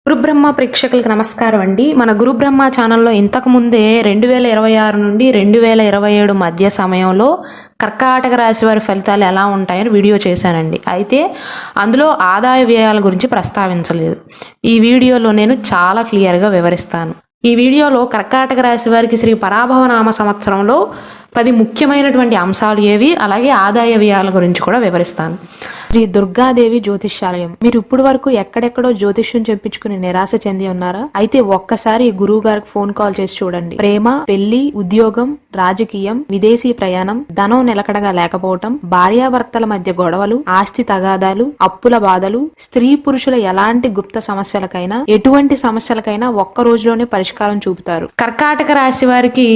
గురుబ్రహ్మ ప్రేక్షకులకు నమస్కారం అండి. మన గురుబ్రహ్మ ఛానల్లో ఇంతకు ముందే 2026 నుండి 2027 మధ్య సమయంలో కర్కాటక రాశి వారి ఫలితాలు ఎలా ఉంటాయని వీడియో చేశానండి. అయితే అందులో ఆదాయ వ్యయాల గురించి ప్రస్తావించలేదు. ఈ వీడియోలో నేను చాలా క్లియర్గా వివరిస్తాను. ఈ వీడియోలో కర్కాటక రాశి వారికి శ్రీ పరాభవనామ సంవత్సరంలో 10 ముఖ్యమైనటువంటి అంశాలు ఏవి, అలాగే ఆదాయ వ్యయాల గురించి కూడా వివరిస్తాను. శ్రీ దుర్గాదేవి జ్యోతిష్యాలయం. మీరు ఇప్పుడు వరకు ఎక్కడెక్కడో జ్యోతిష్యం చెప్పించుకుని నిరాశ చెంది ఉన్నారా? అయితే ఒక్కసారి గురువు గారికి ఫోన్ కాల్ చేసి చూడండి. ప్రేమ, పెళ్లి, ఉద్యోగం, రాజకీయం, విదేశీ ప్రయాణం, ధనం నిలకడగా లేకపోవటం, భార్యాభర్తల మధ్య గొడవలు, ఆస్తి తగాదాలు, అప్పుల బాధలు, స్త్రీ పురుషుల ఎలాంటి గుప్త సమస్యలకైనా, ఎటువంటి సమస్యలకైనా ఒక్క రోజులోనే పరిష్కారం చూపుతారు. కర్కాటక రాశి వారికి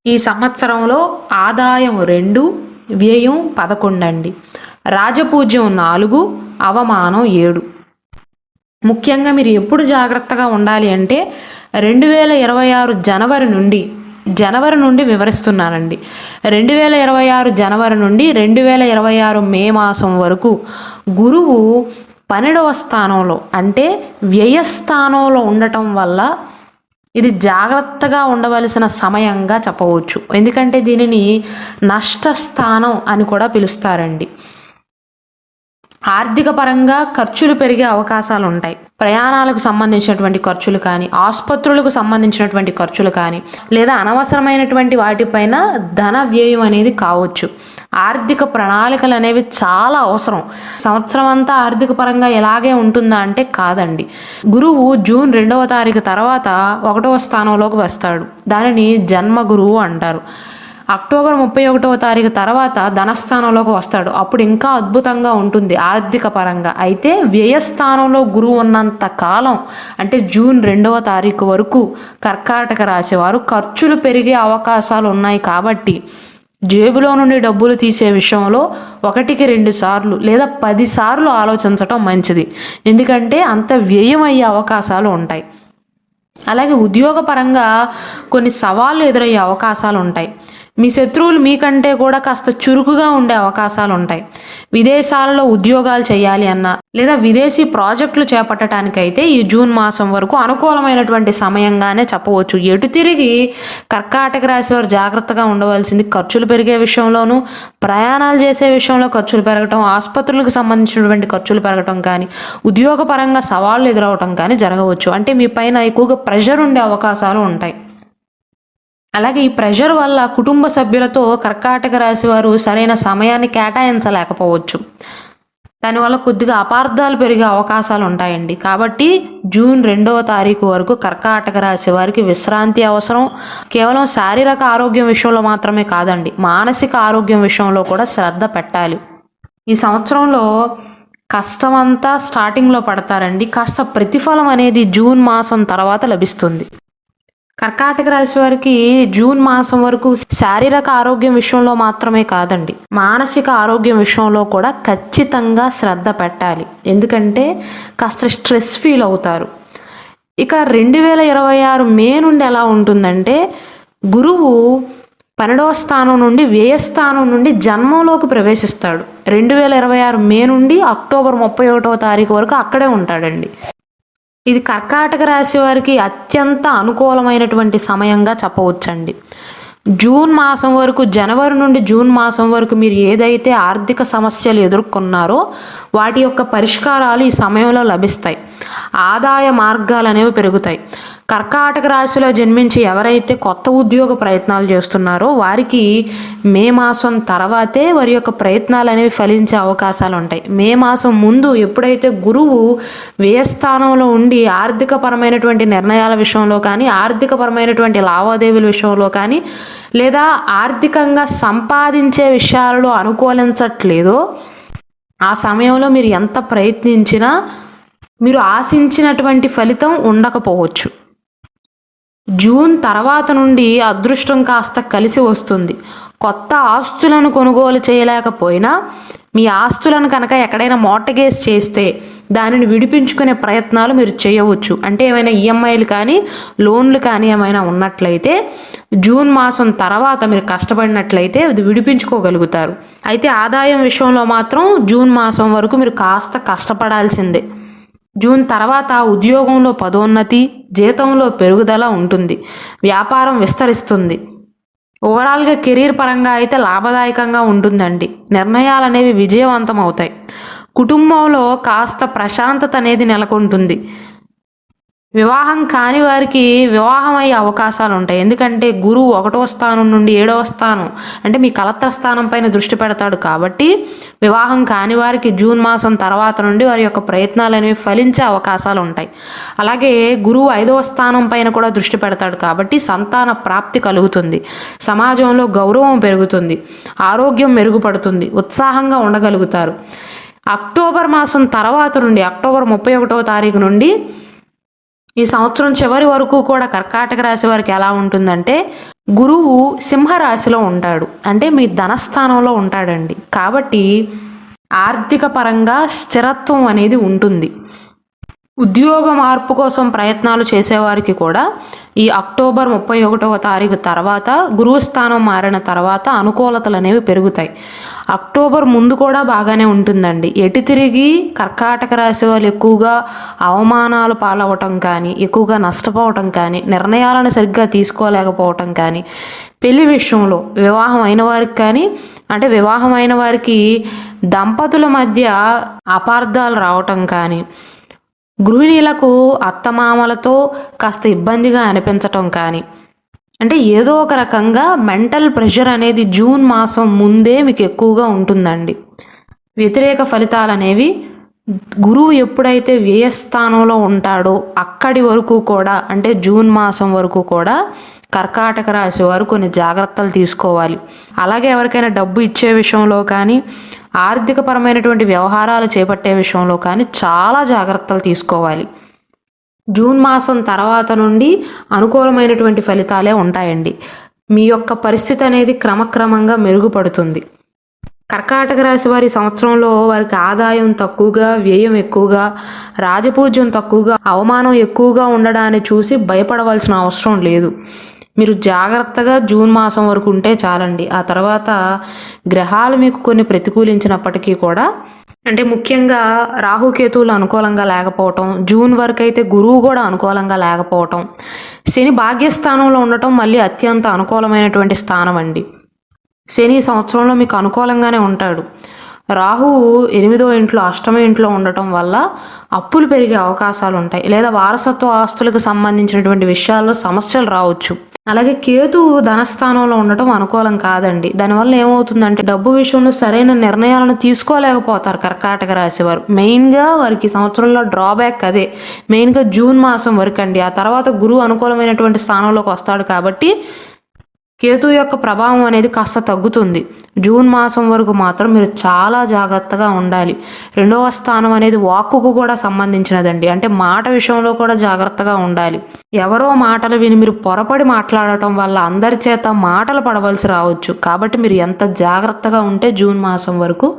ఈ సంవత్సరంలో ఆదాయం 2, వ్యయం 11 అండి. రాజపూజ్యం 4, అవమానం 7. ముఖ్యంగా మీరు ఎప్పుడు జాగ్రత్తగా ఉండాలి అంటే 2026 జనవరి నుండి వివరిస్తున్నానండి. 2026 జనవరి నుండి 2026 మే మాసం వరకు గురువు 12వ స్థానంలో అంటే వ్యయస్థానంలో ఉండటం వల్ల ఇది జాగ్రత్తగా ఉండవలసిన సమయంగా చెప్పవచ్చు. ఎందుకంటే దీనిని నష్టస్థానం అని కూడా పిలుస్తారండి. ఆర్థిక పరంగా ఖర్చులు పెరిగే అవకాశాలు ఉంటాయి. ప్రయాణాలకు సంబంధించినటువంటి ఖర్చులు కానీ, ఆసుపత్రులకు సంబంధించినటువంటి ఖర్చులు కానీ, లేదా అనవసరమైనటువంటి వాటిపైన ధన వ్యయం అనేది కావచ్చు. ఆర్థిక ప్రణాళికలు అనేవి చాలా అవసరం. సంవత్సరం అంతా ఆర్థిక పరంగా ఎలాగే ఉంటుందా అంటే కాదండి. గురువు జూన్ 2వ తారీఖు తర్వాత 1వ స్థానంలోకి వస్తాడు. దానిని జన్మ గురువు అంటారు. అక్టోబర్ 31వ తారీఖు తర్వాత ధనస్థానంలోకి వస్తాడు. అప్పుడు ఇంకా అద్భుతంగా ఉంటుంది ఆర్థిక పరంగా. అయితే వ్యయస్థానంలో గురువు ఉన్నంత కాలం అంటే జూన్ 2వ తారీఖు వరకు కర్కాటక రాశి వారు ఖర్చులు పెరిగే అవకాశాలు ఉన్నాయి. కాబట్టి జేబులో నుండి డబ్బులు తీసే విషయంలో 1కి 2 సార్లు లేదా 10 సార్లు ఆలోచించటం మంచిది. ఎందుకంటే అంత వ్యయం అయ్యే అవకాశాలు ఉంటాయి. అలాగే ఉద్యోగపరంగా కొన్ని సవాళ్ళు ఎదురయ్యే అవకాశాలు ఉంటాయి. మీ శత్రువులు మీకంటే కూడా కాస్త చురుకుగా ఉండే అవకాశాలు ఉంటాయి. విదేశాలలో ఉద్యోగాలు చేయాలి అన్నా లేదా విదేశీ ప్రాజెక్టులు చేపట్టడానికైతే ఈ జూన్ మాసం వరకు అనుకూలమైనటువంటి సమయంగానే చెప్పవచ్చు. ఎటు తిరిగి కర్కాటక రాశి వారు జాగ్రత్తగా ఉండవలసింది ఖర్చులు పెరిగే విషయంలోనూ, ప్రయాణాలు చేసే విషయంలో ఖర్చులు పెరగటం, ఆసుపత్రులకు సంబంధించినటువంటి ఖర్చులు పెరగటం కానీ, ఉద్యోగపరంగా సవాళ్ళు ఎదురవటం కానీ జరగవచ్చు. అంటే మీ పైన ఎక్కువగా ప్రెషర్ ఉండే అవకాశాలు ఉంటాయి. అలాగే ఈ ప్రెషర్ వల్ల కుటుంబ సభ్యులతో కర్కాటక రాశి వారు సరైన సమయాన్ని కేటాయించలేకపోవచ్చు. దానివల్ల కొద్దిగా అపార్థాలు పెరిగే అవకాశాలు ఉంటాయండి. కాబట్టి జూన్ 2వ తారీఖు వరకు కర్కాటక రాశి వారికి విశ్రాంతి అవసరం. కేవలం శారీరక ఆరోగ్యం విషయంలో మాత్రమే కాదండి, మానసిక ఆరోగ్యం విషయంలో కూడా శ్రద్ధ పెట్టాలి. ఈ సంవత్సరంలో కష్టమంతా స్టార్టింగ్లో పడతారండి. కాస్త ప్రతిఫలం అనేది జూన్ మాసం తర్వాత లభిస్తుంది. కర్కాటక రాశి వారికి జూన్ మాసం వరకు శారీరక ఆరోగ్యం విషయంలో మాత్రమే కాదండి, మానసిక ఆరోగ్యం విషయంలో కూడా ఖచ్చితంగా శ్రద్ధ పెట్టాలి. ఎందుకంటే కాస్త స్ట్రెస్ ఫీల్ అవుతారు. ఇక 2026 మే నుండి ఎలా ఉంటుందంటే గురువు 12వ స్థానం నుండి వ్యయస్థానం నుండి జన్మంలోకి ప్రవేశిస్తాడు. 2026 మే నుండి అక్టోబర్ 31వ తారీఖు వరకు అక్కడే ఉంటాడండి. ఇది కర్కాటక రాశి వారికి అత్యంత అనుకూలమైనటువంటి సమయంగా చెప్పవచ్చండి. జూన్ మాసం వరకు, జనవరి నుండి జూన్ మాసం వరకు మీరు ఏదైతే ఆర్థిక సమస్యలు ఎదుర్కొన్నారో వాటి యొక్క పరిష్కారాలు ఈ సమయంలో లభిస్తాయి. ఆదాయ మార్గాలు అనేవి పెరుగుతాయి. కర్కాటక రాశిలో జన్మించి ఎవరైతే కొత్త ఉద్యోగ ప్రయత్నాలు చేస్తున్నారో వారికి మే మాసం తర్వాతే వారి యొక్క ప్రయత్నాలు అనేవి ఫలించే అవకాశాలు ఉంటాయి. మే మాసం ముందు ఎప్పుడైతే గురువు వ్యయస్థానంలో ఉండి ఆర్థికపరమైనటువంటి నిర్ణయాల విషయంలో కానీ, ఆర్థికపరమైనటువంటి లావాదేవీల విషయంలో కానీ, లేదా ఆర్థికంగా సంపాదించే విషయాలలో అనుకూలించట్లేదో ఆ సమయంలో మీరు ఎంత ప్రయత్నించినా మీరు ఆశించినటువంటి ఫలితం ఉండకపోవచ్చు. జూన్ తర్వాత నుండి అదృష్టం కాస్త కలిసి వస్తుంది. కొత్త ఆస్తులను కొనుగోలు చేయలేకపోయినా మీ ఆస్తులను కనుక ఎక్కడైనా మోర్టగేజ్ చేస్తే దానిని విడిపించుకునే ప్రయత్నాలు మీరు చేయవచ్చు. అంటే ఏమైనా ఈఎంఐలు కానీ, లోన్లు కానీ ఏమైనా ఉన్నట్లయితే జూన్ మాసం తర్వాత మీరు కష్టపడినట్లయితే అది విడిపించుకోగలుగుతారు. అయితే ఆదాయం విషయంలో మాత్రం జూన్ మాసం వరకు మీరు కాస్త కష్టపడాల్సిందే. జూన్ తర్వాత ఉద్యోగంలో పదోన్నతి, జీతంలో పెరుగుదల ఉంటుంది. వ్యాపారం విస్తరిస్తుంది. ఓవరాల్గా కెరీర్ పరంగా అయితే లాభదాయకంగా ఉంటుందండి. నిర్ణయాలు అనేవి విజయవంతం అవుతాయి. కుటుంబంలో కాస్త ప్రశాంతత అనేది నెలకొంటుంది. వివాహం కాని వారికి వివాహం అయ్యే అవకాశాలు ఉంటాయి. ఎందుకంటే గురువు 1వ స్థానం నుండి 7వ స్థానం అంటే మీ కలత్ర స్థానం పైన దృష్టి పెడతాడు. కాబట్టి వివాహం కాని వారికి జూన్ మాసం తర్వాత నుండి వారి యొక్క ప్రయత్నాలు అనేవి ఫలించే అవకాశాలు ఉంటాయి. అలాగే గురువు 5వ స్థానం పైన కూడా దృష్టి పెడతాడు. కాబట్టి సంతాన ప్రాప్తి కలుగుతుంది. సమాజంలో గౌరవం పెరుగుతుంది. ఆరోగ్యం మెరుగుపడుతుంది. ఉత్సాహంగా ఉండగలుగుతారు. అక్టోబర్ మాసం తర్వాత నుండి అక్టోబర్ 31వ తారీఖు నుండి ఈ సంవత్సరం చివరి వరకు కూడా కర్కాటక రాశి వారికి ఎలా ఉంటుందంటే గురువు సింహరాశిలో ఉంటాడు. అంటే మీ ధనస్థానంలో ఉంటాడండి. కాబట్టి ఆర్థిక పరంగా స్థిరత్వం అనేది ఉంటుంది. ఉద్యోగ మార్పు కోసం ప్రయత్నాలు చేసేవారికి కూడా ఈ అక్టోబర్ 31వ తారీఖు తర్వాత గురువు స్థానం మారిన తర్వాత అనుకూలతలు అనేవి పెరుగుతాయి. అక్టోబర్ ముందు కూడా బాగానే ఉంటుందండి. ఎటు తిరిగి కర్కాటక రాశి వాళ్ళు ఎక్కువగా అవమానాలు పాలవటం కానీ, ఎక్కువగా నష్టపోవటం కానీ, నిర్ణయాలను సరిగ్గా తీసుకోలేకపోవటం కానీ, పెళ్లి విషయంలో వివాహం అయిన వారికి కానీ అంటే వివాహం అయిన వారికి దంపతుల మధ్య అపార్థాలు రావటం కానీ, గృహిణీలకు అత్తమామలతో కాస్త ఇబ్బందిగా అనిపించటం కానీ, అంటే ఏదో ఒక రకంగా మెంటల్ ప్రెషర్ అనేది జూన్ మాసం ముందే మీకు ఎక్కువగా ఉంటుందండి. వ్యతిరేక ఫలితాలు అనేవి గురువు ఎప్పుడైతే వ్యయస్థానంలో ఉంటాడో అక్కడి వరకు కూడా అంటే జూన్ మాసం వరకు కూడా కర్కాటక రాశి వారు కొన్ని జాగ్రత్తలు తీసుకోవాలి. అలాగే ఎవరికైనా డబ్బు ఇచ్చే విషయంలో కానీ, ఆర్థికపరమైనటువంటి వ్యవహారాలు చేపట్టే విషయంలో కానీ చాలా జాగ్రత్తలు తీసుకోవాలి. జూన్ మాసం తర్వాత నుండి అనుకూలమైనటువంటి ఫలితాలే ఉంటాయండి. మీ యొక్క పరిస్థితి అనేది క్రమక్రమంగా మెరుగుపడుతుంది. కర్కాటక రాశి వారి సంవత్సరంలో వారికి ఆదాయం తక్కువగా, వ్యయం ఎక్కువగా, రాజపూజ్యం తక్కువగా, అవమానం ఎక్కువగా ఉండడాన్ని చూసి భయపడవలసిన అవసరం లేదు. మీరు జాగ్రత్తగా జూన్ మాసం వరకు ఉంటే చాలండి. ఆ తర్వాత గ్రహాలు మీకు కొన్ని ప్రతికూలించినప్పటికీ కూడా అంటే ముఖ్యంగా రాహుకేతువులు అనుకూలంగా లేకపోవటం, జూన్ వరకు అయితే గురువు కూడా అనుకూలంగా లేకపోవటం, శని భాగ్యస్థానంలో ఉండటం మళ్ళీ అత్యంత అనుకూలమైనటువంటి స్థానం అండి. శని సంవత్సరంలో మీకు అనుకూలంగానే ఉంటాడు. రాహువు 8వ ఇంట్లో, అష్టమ ఇంట్లో ఉండటం వల్ల అప్పులు పెరిగే అవకాశాలు ఉంటాయి. లేదా వారసత్వ ఆస్తులకు సంబంధించినటువంటి విషయాల్లో సమస్యలు రావచ్చు. అలాగే కేతువు ధనస్థానంలో ఉండటం అనుకూలం కాదండి. దానివల్ల ఏమవుతుందంటే డబ్బు విషయంలో సరైన నిర్ణయాలను తీసుకోలేకపోతారు కర్కాటక రాశి వారు. మెయిన్గా వారికి సంవత్సరంలో డ్రాబ్యాక్ అదే. మెయిన్గా జూన్ మాసం వరకు అండి. ఆ తర్వాత గురువు అనుకూలమైనటువంటి స్థానంలోకి వస్తాడు కాబట్టి కేతు యొక్క ప్రభావం అనేది కాస్త తగ్గుతుంది. జూన్ మాసం వరకు మాత్రం మీరు చాలా జాగ్రత్తగా ఉండాలి. 2వ స్థానం అనేది వాక్కుకు కూడా సంబంధించినదండి. అంటే మాట విషయంలో కూడా జాగ్రత్తగా ఉండాలి. ఎవరో మాటలు విని మీరు పొరపడి మాట్లాడటం వల్ల అందరి చేత మాటలు పడవలసి రావచ్చు. కాబట్టి మీరు ఎంత జాగ్రత్తగా ఉంటే జూన్ మాసం వరకు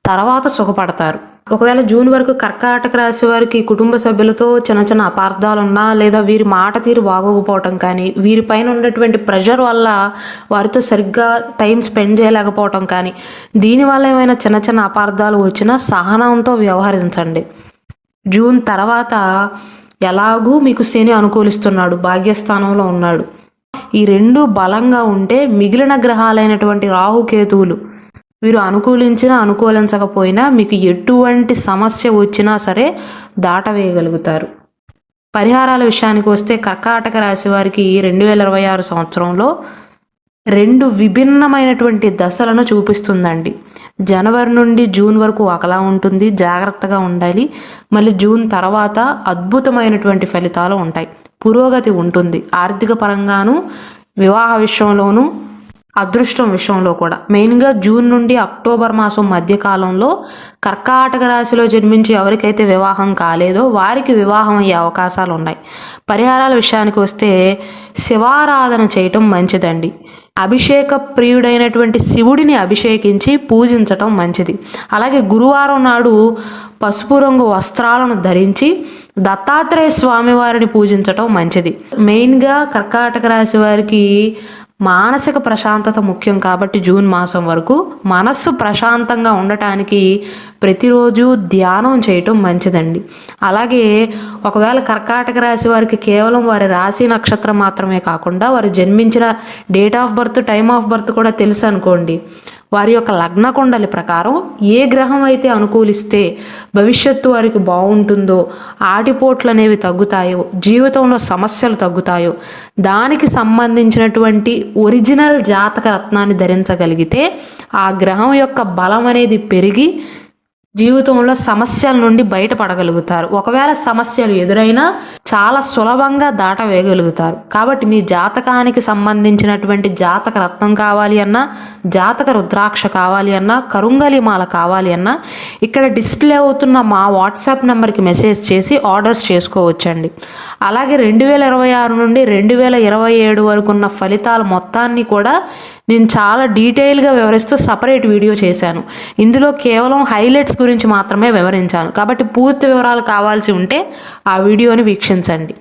తర్వాత సుఖపడతారు. ఒకవేళ జూన్ వరకు కర్కాటక రాశి వారికి కుటుంబ సభ్యులతో చిన్న చిన్న అపార్థాలు ఉన్నా, లేదా వీరి మాట తీరు బాగోకపోవటం కానీ, వీరిపైన ఉన్నటువంటి ప్రెషర్ వల్ల వారితో సరిగ్గా టైం స్పెండ్ చేయలేకపోవటం కానీ, దీనివల్ల ఏమైనా చిన్న చిన్న అపార్థాలు వచ్చినా సహనంతో వ్యవహరించండి. జూన్ తర్వాత ఎలాగూ మీకు శని అనుకూలిస్తున్నాడు, భాగ్యస్థానంలో ఉన్నాడు. ఈ రెండు బలంగా ఉంటే మిగిలిన గ్రహాలైనటువంటి రాహుకేతువులు వీరు అనుకూలించినా అనుకూలించకపోయినా మీకు ఎటువంటి సమస్య వచ్చినా సరే దాటవేయగలుగుతారు. పరిహారాల విషయానికి వస్తే కర్కాటక రాశి వారికి 2026 సంవత్సరంలో 2 విభిన్నమైనటువంటి దశలను చూపిస్తుందండి. జనవరి నుండి జూన్ వరకు ఒకలా ఉంటుంది, జాగ్రత్తగా ఉండాలి. మళ్ళీ జూన్ తర్వాత అద్భుతమైనటువంటి ఫలితాలు ఉంటాయి, పురోగతి ఉంటుంది. ఆర్థిక పరంగాను, వివాహ విషయంలోనూ, అదృష్టం విషయంలో కూడా. మెయిన్గా జూన్ నుండి అక్టోబర్ మాసం మధ్యకాలంలో కర్కాటక రాశిలో జన్మించి ఎవరికైతే వివాహం కాలేదో వారికి వివాహం అయ్యే అవకాశాలు ఉన్నాయి. పరిహారాల విషయానికి వస్తే శివారాధన చేయటం మంచిదండి. అభిషేక ప్రియుడైనటువంటి శివుడిని అభిషేకించి పూజించటం మంచిది. అలాగే గురువారం నాడు పసుపు రంగు వస్త్రాలను ధరించి దత్తాత్రేయ స్వామి వారిని పూజించటం మంచిది. మెయిన్గా కర్కాటక రాశి వారికి మానసిక ప్రశాంతత ముఖ్యం కాబట్టి జూన్ మాసం వరకు మనస్సు ప్రశాంతంగా ఉండటానికి ప్రతిరోజు ధ్యానం చేయటం మంచిదండి. అలాగే ఒకవేళ కర్కాటక రాశి వారికి కేవలం వారి రాశి నక్షత్రం మాత్రమే కాకుండా వారు జన్మించిన date of birth, time of birth కూడా తెలుసు అనుకోండి, వారి యొక్క లగ్న కుండలి ప్రకారం ఏ గ్రహం అయితే అనుకూలిస్తే భవిష్యత్తు వారికి బాగుంటుందో, ఆటిపోట్లు అనేవి తగ్గుతాయో, జీవితంలో సమస్యలు తగ్గుతాయో, దానికి సంబంధించినటువంటి ఒరిజినల్ జాతక రత్నాన్ని ధరించగలిగితే ఆ గ్రహం యొక్క బలం అనేది పెరిగి జీవితంలో సమస్యల నుండి బయటపడగలుగుతారు. ఒకవేళ సమస్యలు ఎదురైనా చాలా సులభంగా దాటవేయగలుగుతారు. కాబట్టి మీ జాతకానికి సంబంధించినటువంటి జాతక రత్నం కావాలి అన్నా, జాతక రుద్రాక్ష కావాలి అన్నా, కరుంగలిమాల కావాలి అన్నా ఇక్కడ డిస్ప్లే అవుతున్న మా వాట్సాప్ నెంబర్కి మెసేజ్ చేసి ఆర్డర్స్ చేసుకోవచ్చండి. అలాగే 2026 నుండి 2027 వరకు ఉన్న ఫలితాల మొత్తాన్ని కూడా నేను చాలా డీటెయిల్గా వివరిస్తూ సపరేట్ వీడియో చేశాను. ఇందులో కేవలం హైలైట్స్ గురించి మాత్రమే వివరించాను. కాబట్టి పూర్తి వివరాలు కావాల్సి ఉంటే ఆ వీడియోని వీక్షించండి.